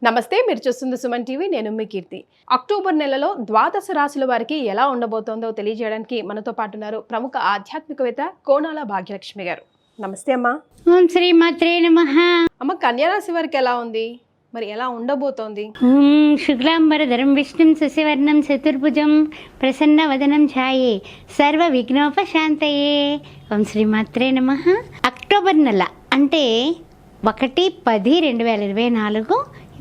నమస్తే, మీరు చూస్తుంది సుమన్ టీవీ. నేను మీ కీర్తి. అక్టోబర్ నెలలో ద్వాదశ రాశుల వారికి ఎలా ఉండబోతోందో తెలియజేయడానికి మనతో పాటు ఉన్నారు ప్రముఖ ఆధ్యాత్మికవేత్త కోనాల భాగ్యలక్ష్మి గారు. నమస్తే అమ్మా. ఓం శ్రీ మాత్రే నమః. అమ్మ, కన్యా రాశి వారికి ఎలా ఉంది, మరి ఎలా ఉండబోతోంది? ఓం శుక్లాంబరధరం విష్ణుం శశివర్ణం చతుర్భుజం ప్రసన్న వదనం ఛాయే సర్వ విఘ్నోపశాంతయే. ఓం శ్రీ మాత్రే నమః. అక్టోబర్ నెల అంటే 1-10-2024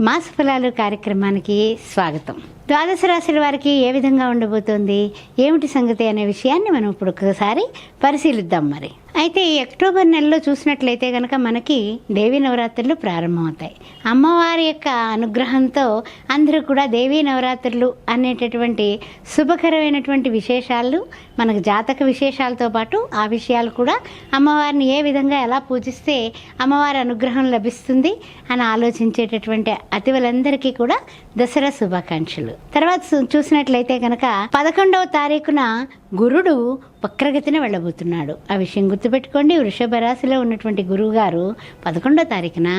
మాస ఫలాలు కార్యక్రమానికి స్వాగతం. ద్వాదశ రాశుల వారికి ఏ విధంగా ఉండబోతోంది, ఏమిటి సంగతి అనే విషయాన్ని మనం ఇప్పుడు ఒకసారి పరిశీలిద్దాం. మరి అయితే ఈ అక్టోబర్ నెలలో చూసినట్లయితే కనుక మనకి దేవీ నవరాత్రులు ప్రారంభమవుతాయి. అమ్మవారి యొక్క అనుగ్రహంతో అందరూ కూడా దేవీ నవరాత్రులు అనేటటువంటి శుభకరమైనటువంటి విశేషాలు, మనకు జాతక విశేషాలతో పాటు ఆ విషయాలు కూడా అమ్మవారిని ఏ విధంగా ఎలా పూజిస్తే అమ్మవారి అనుగ్రహం లభిస్తుంది అని ఆలోచించేటటువంటి అతివలందరికీ కూడా దసరా శుభాకాంక్షలు. తర్వాత చూసినట్లయితే కనుక 11వ తారీఖున గురుడు వక్రగతిన వెళ్ళబోతున్నాడు. ఆ విషయం గుర్తుపెట్టుకోండి. వృషభ రాశిలో ఉన్నటువంటి గురువు గారు 11వ తారీఖున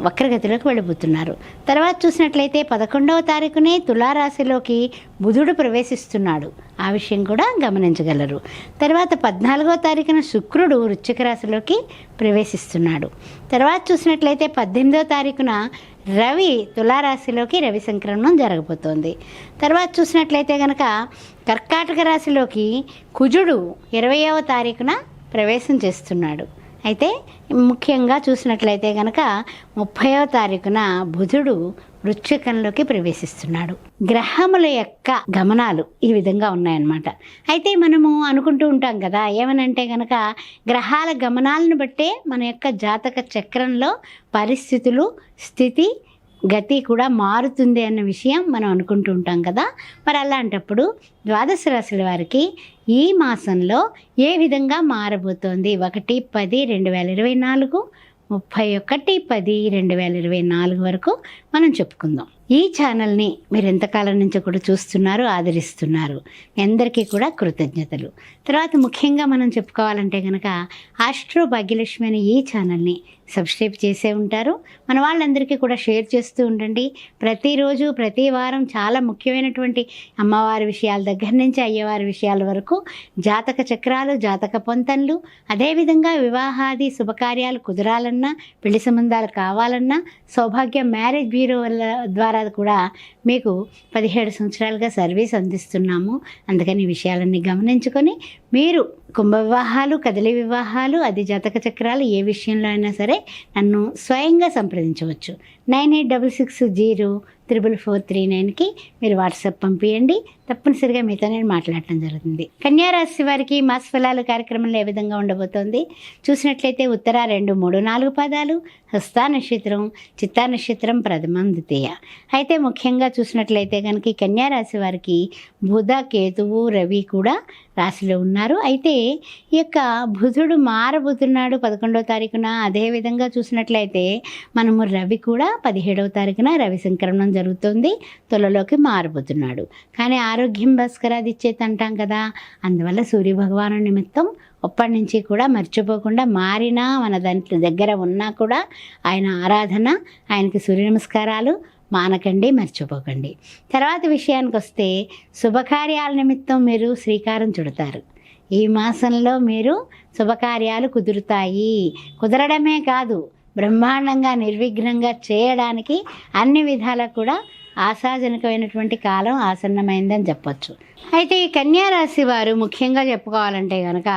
వక్రగతిలోకి వెళ్ళబోతున్నారు. తర్వాత చూసినట్లయితే 11వ తారీఖునే తులారాశిలోకి బుధుడు ప్రవేశిస్తున్నాడు. ఆ విషయం కూడా గమనించగలరు. తర్వాత 14వ తారీఖున శుక్రుడు వృశ్చిక రాశిలోకి ప్రవేశిస్తున్నాడు. తర్వాత చూసినట్లయితే 18వ తారీఖున రవి తులారాశిలోకి రవి సంక్రమణం జరగబోతోంది. తర్వాత చూసినట్లయితే కనుక కర్కాటక రాశిలోకి కుజుడు 20వ తారీఖున ప్రవేశం చేస్తున్నాడు. అయితే ముఖ్యంగా చూసినట్లయితే కనుక 30వ తారీఖున బుధుడు వృశ్చికంలోకి ప్రవేశిస్తున్నాడు. గ్రహముల యొక్క గమనాలు ఈ విధంగా ఉన్నాయన్నమాట. అయితే మనము అనుకుంటూ ఉంటాం కదా, ఏమనంటే కనుక గ్రహాల గమనాలను బట్టే మన యొక్క జాతక చక్రంలో పరిస్థితులు, స్థితి, గతి కూడా మారుతుంది అన్న విషయం మనం అనుకుంటూ ఉంటాం కదా. మరి అలాంటప్పుడు ద్వాదశ రాశుల వారికి ఈ మాసంలో ఏ విధంగా మారబోతోంది, 1-10-2024, 31-10-2024 వరకు మనం చెప్పుకుందాం. ఈ ఛానల్ని మీరు ఎంతకాలం నుంచి కూడా చూస్తున్నారు, ఆదరిస్తున్నారు. అందరికీ కూడా కృతజ్ఞతలు. తర్వాత ముఖ్యంగా మనం చెప్పుకోవాలంటే కనుక ఆస్ట్రో భాగ్యలక్ష్మి అనే ఈ ఛానల్ని సబ్స్క్రైబ్ చేసే ఉంటారు. మన వాళ్ళందరికీ కూడా షేర్ చేస్తూ ఉండండి. ప్రతిరోజు ప్రతి వారం చాలా ముఖ్యమైనటువంటి అమ్మవారి విషయాల దగ్గర నుంచి అయ్యవారి విషయాల వరకు, జాతక చక్రాలు, జాతక పొంతనలు, అదేవిధంగా వివాహాది శుభకార్యాలు కుదరాలన్నా, పెళ్లి సంబంధాలు కావాలన్నా, సౌభాగ్య మ్యారేజ్ బ్యూరో ద్వారా కూడా మీకు 17 సంవత్సరాలుగా సర్వీస్ అందిస్తున్నాము. అందుకని ఈ విషయాలన్నీ గమనించుకొని మీరు కుంభ వివాహాలు, కదలి వివాహాలు, అది జాతక చక్రాలు, ఏ విషయంలో అయినా సరే నన్ను స్వయంగా సంప్రదించవచ్చు. 9866044439కి మీరు వాట్సాప్ పంపించండి. తప్పనిసరిగా మీతో నేను మాట్లాడటం జరుగుతుంది. కన్యారాశి వారికి మాస ఫలాలు కార్యక్రమంలో ఏ విధంగా ఉండబోతోంది చూసినట్లయితే ఉత్తర 2, 3, 4 పాదాలు, హస్త నక్షత్రం, చిత్తా నక్షత్రం, ప్రథమం, ద్వితీయ. అయితే ముఖ్యంగా చూసినట్లయితే కనుక ఈ కన్యారాశి వారికి బుధ, కేతువు, రవి కూడా రాశిలో ఉన్నారు. అయితే ఈ యొక్క బుధుడు మారబోతున్నాడు 11వ తారీఖున. అదేవిధంగా చూసినట్లయితే మనము రవి కూడా 17వ తారీఖున రవి సంక్రమణం జరుగుతుంది, తులలోకి మారబోతున్నాడు. కానీ ఆరోగ్యం భాస్కరాది ఇచ్చేది అంటాం కదా, అందువల్ల సూర్యభగవాను నిమిత్తం అప్పటి నుంచి కూడా మర్చిపోకుండా, మారినా మన దాంట్లో దగ్గర ఉన్నా కూడా ఆయన ఆరాధన, ఆయనకి సూర్య నమస్కారాలు మానకండి, మర్చిపోకండి. తర్వాత విషయానికి వస్తే శుభకార్యాల నిమిత్తం మీరు శ్రీకారం చుడతారు. ఈ మాసంలో మీరు శుభకార్యాలు కుదురుతాయి. కుదరడమే కాదు, బ్రహ్మాండంగా నిర్విఘ్నంగా చేయడానికి అన్ని విధాలా కూడా ఆశాజనకమైనటువంటి కాలం ఆసన్నమైందని చెప్పొచ్చు. అయితే ఈ కన్యారాశి వారు ముఖ్యంగా చెప్పుకోవాలంటే కనుక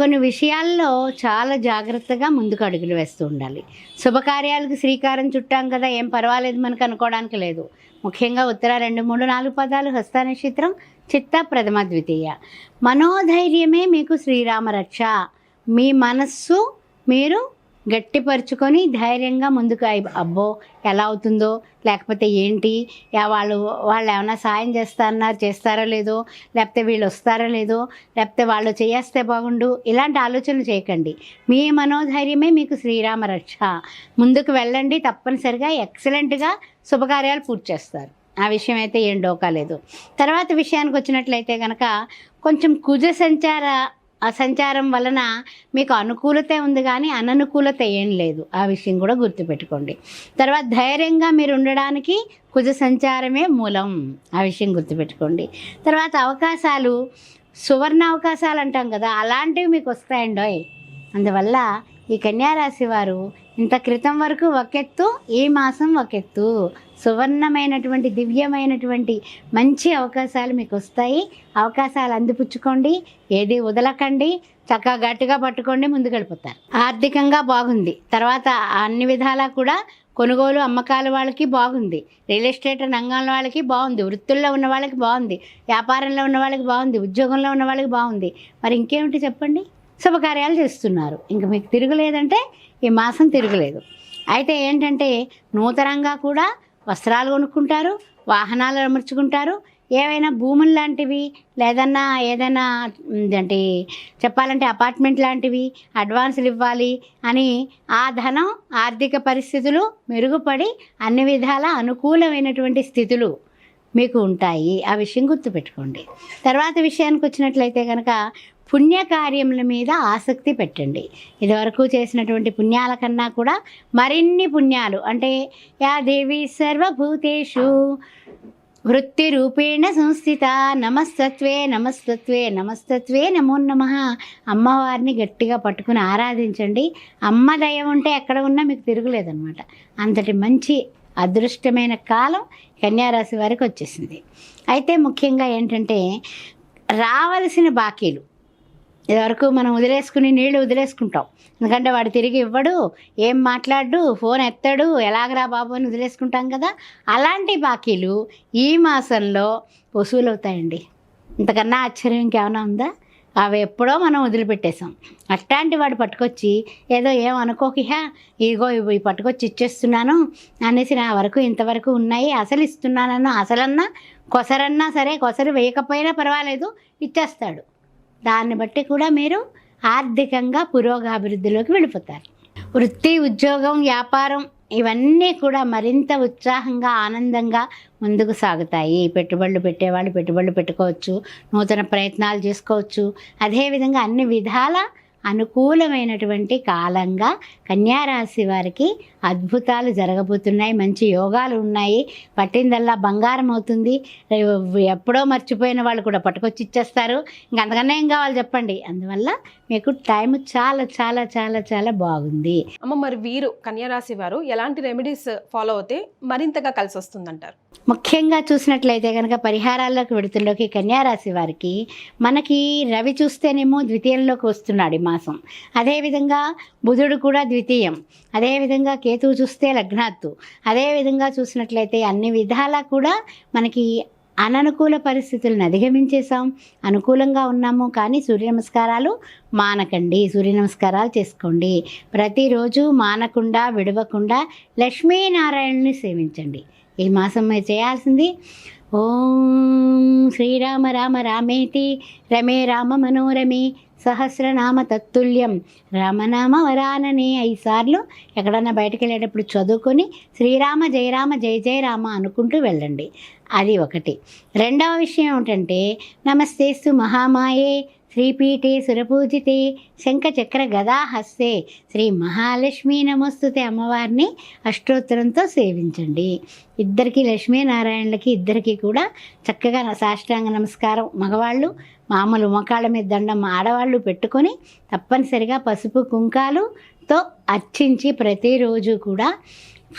కొన్ని విషయాల్లో చాలా జాగ్రత్తగా ముందుకు అడుగులు వేస్తూ ఉండాలి. శుభకార్యాలకు శ్రీకారం చుట్టాం కదా, ఏం పర్వాలేదు మనకు అనుకోవడానికి లేదు. ముఖ్యంగా ఉత్తర 2, 3, 4 పాదాలు, హస్త నక్షత్రం, చిత్త, ప్రథమ, ద్వితీయ. మనోధైర్యమే మీకు శ్రీరామ రక్ష. మీ మనస్సు మీరు గట్టిపరుచుకొని ధైర్యంగా ముందుకు, అబ్బో ఎలా అవుతుందో, లేకపోతే ఏంటి, వాళ్ళు ఏమైనా సాయం చేస్తారో లేదో, లేకపోతే వీళ్ళు వస్తారో లేదో, లేకపోతే వాళ్ళు చేస్తే బాగుండు, ఇలాంటి ఆలోచనలు చేయకండి. మీ మనోధైర్యమే మీకు శ్రీరామ రక్ష. ముందుకు వెళ్ళండి, తప్పనిసరిగా ఎక్సలెంట్గా శుభకార్యాలు పూర్తి చేస్తారు. ఆ విషయం అయితే ఏం డోకా లేదు. తర్వాత విషయానికి వచ్చినట్లయితే కనుక కొంచెం కుజ సంచార ఆ సంచారం వలన మీకు అనుకూలత ఉంది కానీ అననుకూలత ఏం లేదు. ఆ విషయం కూడా గుర్తుపెట్టుకోండి. తర్వాత ధైర్యంగా మీరు ఉండడానికి కుజ సంచారమే మూలం. ఆ విషయం గుర్తుపెట్టుకోండి. తర్వాత అవకాశాలు, సువర్ణ అవకాశాలు అంటాం కదా, అలాంటివి మీకు వస్తాయండోయ్. అందువల్ల ఈ కన్యారాశి వారు ఇంత క్రితం వరకు ఒకెత్తు, ఈ మాసం ఒకెత్తు. సువర్ణమైనటువంటి దివ్యమైనటువంటి మంచి అవకాశాలు మీకు వస్తాయి. అవకాశాలు అందిపుచ్చుకోండి, ఏది వదలకండి, చక్కగా గట్టిగా పట్టుకోండి, ముందుకు వెళ్ళిపోతారు. ఆర్థికంగా బాగుంది. తర్వాత అన్ని విధాలా కూడా కొనుగోలు అమ్మకాల వాళ్ళకి బాగుంది, రియల్ ఎస్టేట్ రంగంలో వాళ్ళకి బాగుంది, వృత్తుల్లో ఉన్న వాళ్ళకి బాగుంది, వ్యాపారంలో ఉన్న వాళ్ళకి బాగుంది, ఉద్యోగంలో ఉన్న వాళ్ళకి బాగుంది. మరి ఇంకేమిటి చెప్పండి? శుభకార్యాలు చేస్తున్నారు. ఇంక మీకు తిరగలేదంటే ఈ మాసం తిరగలేదు. అయితే ఏంటంటే నూతనంగా కూడా వస్త్రాలు కొనుక్కుంటారు, వాహనాలు అమర్చుకుంటారు, ఏవైనా భూములు లాంటివి లేదన్నా ఏదైనా అంటే చెప్పాలంటే అపార్ట్మెంట్ లాంటివి అడ్వాన్సులు ఇవ్వాలి అని ఆ ధనం, ఆర్థిక పరిస్థితులు మెరుగుపడి అన్ని విధాల అనుకూలమైనటువంటి స్థితులు మీకు ఉంటాయి. ఆ విషయం గుర్తుపెట్టుకోండి. తర్వాత విషయానికి వచ్చినట్లయితే కనుక పుణ్యకార్యముల మీద ఆసక్తి పెట్టండి. ఇదివరకు చేసినటువంటి పుణ్యాల కన్నా కూడా మరిన్ని పుణ్యాలు, అంటే యా దేవి సర్వభూతేషు వృత్తి రూపేణ సంస్థిత నమస్తత్వే నమస్తత్వే నమస్తత్వే నమో నమః. అమ్మవారిని గట్టిగా పట్టుకుని ఆరాధించండి. అమ్మ దయ ఉంటే ఎక్కడ ఉన్నా మీకు తిరుగులేదన్నమాట. అంతటి మంచి అదృష్టమైన కాలం కన్యారాశి వారికి వచ్చేసింది. అయితే ముఖ్యంగా ఏంటంటే రావలసిన బాకీలు ఇదివరకు మనం వదిలేసుకుని నీళ్లు వదిలేసుకుంటాం, ఎందుకంటే వాడు తిరిగి ఇవ్వడు, ఏం మాట్లాడు, ఫోన్ ఎత్తాడు, ఎలాగరా బాబు అని వదిలేసుకుంటాం కదా. అలాంటి బాకీలు ఈ మాసంలో వసూలు అవుతాయండి. ఇంతకన్నా ఆశ్చర్యం ఇంకేమైనా ఉందా? అవి ఎప్పుడో మనం వదిలిపెట్టేసాం. అట్లాంటి వాడు పట్టుకొచ్చి ఏదో ఏమనుకోకిహా ఇదిగో ఇవి పట్టుకొచ్చి ఇచ్చేస్తున్నాను అనేసి నా వరకు ఇంతవరకు ఉన్నాయి, అసలు ఇస్తున్నానన్నా అసలన్నా కొసరన్నా సరే, కొసరు వేయకపోయినా పర్వాలేదు ఇచ్చేస్తాడు. దాన్ని బట్టి కూడా మీరు ఆర్థికంగా పురోగాభివృద్ధిలోకి వెళ్ళిపోతారు. వృత్తి, ఉద్యోగం, వ్యాపారం ఇవన్నీ కూడా మరింత ఉత్సాహంగా ఆనందంగా ముందుకు సాగుతాయి. పెట్టుబడులు పెట్టేవాళ్ళు పెట్టుబడులు పెట్టుకోవచ్చు, నూతన ప్రయత్నాలు చేసుకోవచ్చు. అదేవిధంగా అన్ని విధాల అనుకూలమైనటువంటి కాలంగా కన్యారాశి వారికి అద్భుతాలు జరగబోతున్నాయి. మంచి యోగాలు ఉన్నాయి. పట్టిందల్లా బంగారం అవుతుంది. ఎప్పుడో మర్చిపోయిన వాళ్ళు కూడా పట్టుకొచ్చి ఇచ్చేస్తారు. ఇంక అంతకన్నా ఏం కావాలి చెప్పండి. అందువల్ల మీకు టైం చాలా చాలా చాలా చాలా బాగుంది. అమ్మ, మరి వీరు కన్యారాశి వారు ఎలాంటి రెమెడీస్ ఫాలో అవుతే మరింతగా కలిసి వస్తుందంటారు? ముఖ్యంగా చూసినట్లయితే కనుక పరిహారాల్లోకి విడుదలలోకి కన్యారాశి వారికి మనకి రవి చూస్తేనేమో ద్వితీయంలోకి వస్తున్నాడు ఈ మాసం. అదేవిధంగా బుధుడు కూడా ద్వితీయం. అదేవిధంగా కేతువు చూస్తే లగ్నాత్తు. అదేవిధంగా చూసినట్లయితే అన్ని విధాలా కూడా మనకి అననుకూల పరిస్థితులను అధిగమించేసాం, అనుకూలంగా ఉన్నాము. కానీ సూర్య నమస్కారాలు మానకండి, సూర్య నమస్కారాలు చేసుకోండి. ప్రతిరోజు మానకుండా విడవకుండా లక్ష్మీనారాయణని సేవించండి. ఈ మాసం మీరు చేయాల్సింది ఓం శ్రీరామ రామ రామేతి రమే రామ మనోరమే సహస్రనామ తత్తుల్యం రామనామ వరాననే 5 సార్లు ఎక్కడన్నా బయటకు వెళ్ళేటప్పుడు చదువుకొని శ్రీరామ జయ రామ జయ జయ రామ అనుకుంటూ వెళ్ళండి. అది ఒకటి. రెండవ విషయం ఏమిటంటే నమస్తేస్తు మహామాయే శ్రీపీఠే సురపూజితే శంఖచక్ర గదాహస్తే శ్రీ మహాలక్ష్మీ నమస్తుతే అమ్మవారిని అష్టోత్తరంతో సేవించండి. ఇద్దరికి లక్ష్మీనారాయణలకి ఇద్దరికి కూడా చక్కగా సాష్టాంగ నమస్కారం మగవాళ్ళు, మామూలు మోకాళ్ళ మీద దండం ఆడవాళ్ళు పెట్టుకొని తప్పనిసరిగా పసుపు కుంకాలుతో అర్చించి ప్రతిరోజు కూడా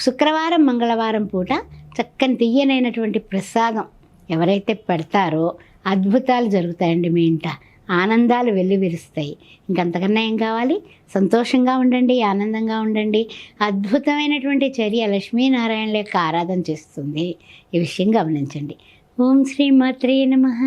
శుక్రవారం మంగళవారం పూట చక్కని తీయనైనటువంటి ప్రసాదం ఎవరైతే పెడతారో అద్భుతాలు జరుగుతాయండి. మీ ఇంట ఆనందాలు వెల్లివిరుస్తాయి. ఇంకంతకన్నా ఏం కావాలి? సంతోషంగా ఉండండి, ఆనందంగా ఉండండి. అద్భుతమైనటువంటి చర్య లక్ష్మీనారాయణల యొక్క ఆరాధన చేస్తుంది. ఈ విషయం గమనించండి. ఓం శ్రీ మాత్రే నమః.